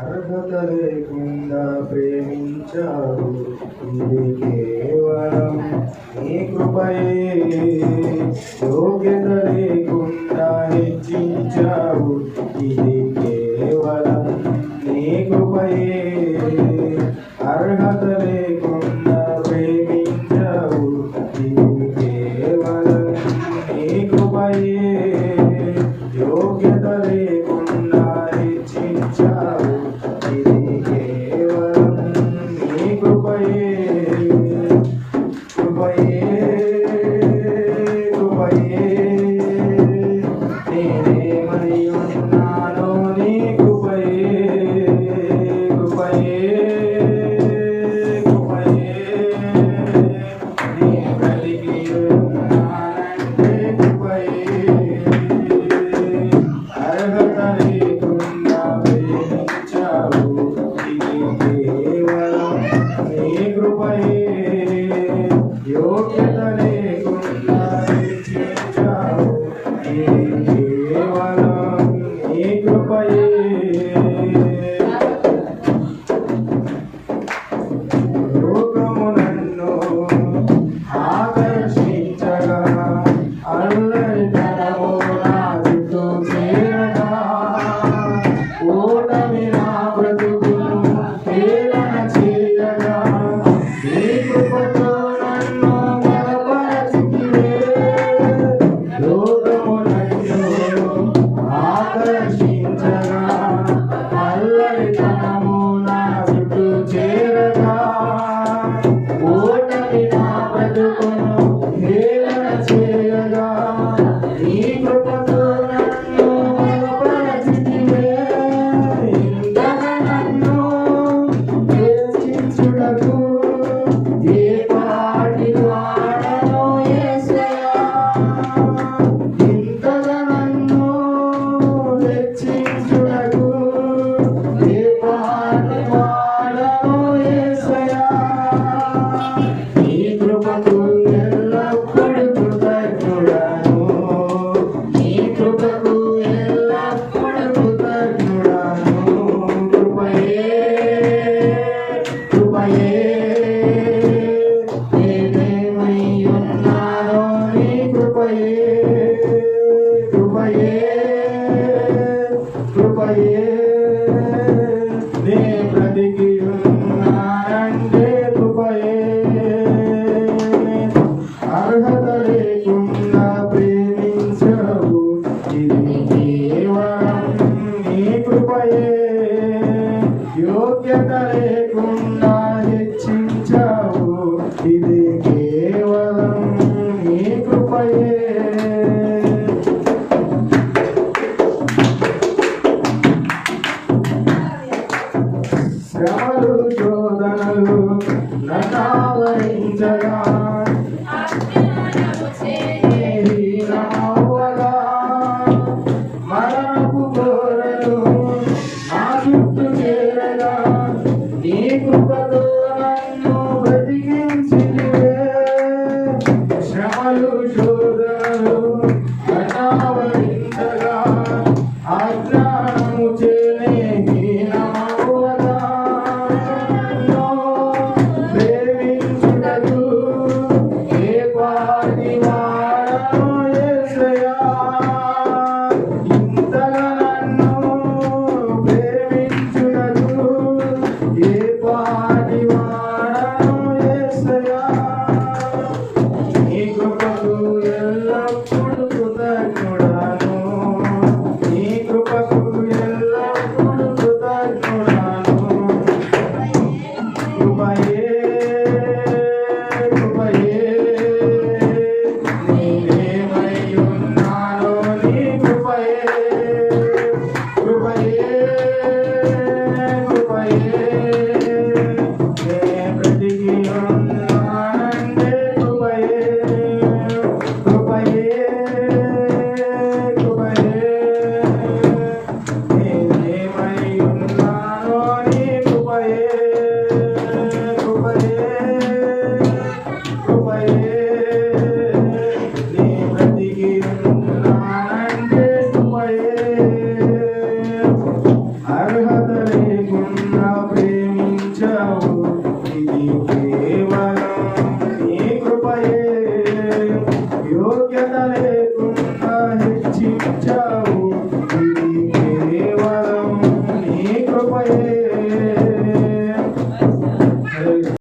అర్హత లేకుండా ప్రేమించావు, ఇది కేవలం నీ కృపయే. యోగ్యత లేకుండా హెచ్చించావు, ఇది కేవలం నీ కృపయే. అర్హత లేకుండా ప్రేమించావు, ఇది కేవలం నీ కృపయే. యోగ్యత లేకుండా హెచ్చించావు, ఇది కేవలం నీ కృపయే. కృపయే కృపయే నేనేమై ఉన్నానో నీ కృపయే. కృపయే కృపయే నీ బ్రతికి ఉన్నానంటే కృపయే. అర్హత లేకుండా ప్రేమించావు, ఇది కేవలం నీ కృపయే. యోగ్యత లేకుండా హెచ్చించావు, ఇది కేవలం నీ కృపయే. లోకము నన్ను ఆకర్షించగా, అల్లరితనము నా చుట్టూ చేరగా, ఓటమి నా బ్రతుకును హేళన చేయగా, నీ కృపతో నన్ను బలపరచితివే. లోకము నన్ను ఆకర్షించగా, అల్లరితనము నా చుట్టూ చేరగా, ఓటమి నా బ్రతుకును హేళన చేయగా, నీ కృపతో నన్ను బలపరచితివే. ఇంతగా నన్ను హెచ్చించుటకు ఏ పాటి వాడనో యేసయ్యా. ఇంతగా నన్ను హెచ్చించుటకు ఏ పాటి వాడనో యేసయ్యా. నీ కృపకు ఎల్లప్పుడూ కృతజ్ఞుడను, నీ కృపకు ఎల్లప్పుడూ కృతజ్ఞుడను. కృపయే కృపయే నేనేమై ఉన్నానో నీ కృపయే. కృపయే కృపయే నే బ్రతికి ఉన్నానంటే కృపయే. అర్హత లేకుండా ప్రేమించావు, ఇది కేవలం నీ కృపయే. యోగ్యత లేకుండా హెచ్చించావు, ఇది కేవలం నీ కృపయే. శ్రమలు శోధనలు నన్నావరించగా, హీనమవ్వగా, మరణపు కోరలు నా చుట్టూ చేరగా, నీ కృపతో నన్ను బ్రతికించితివే. శ్రమలు శోధనలు నన్నావరించగా, అజ్ఞానము చేనే హీనమవ్వగా, నన్ను ప్రేమించుటకు లేకుండా హెచ్చించావు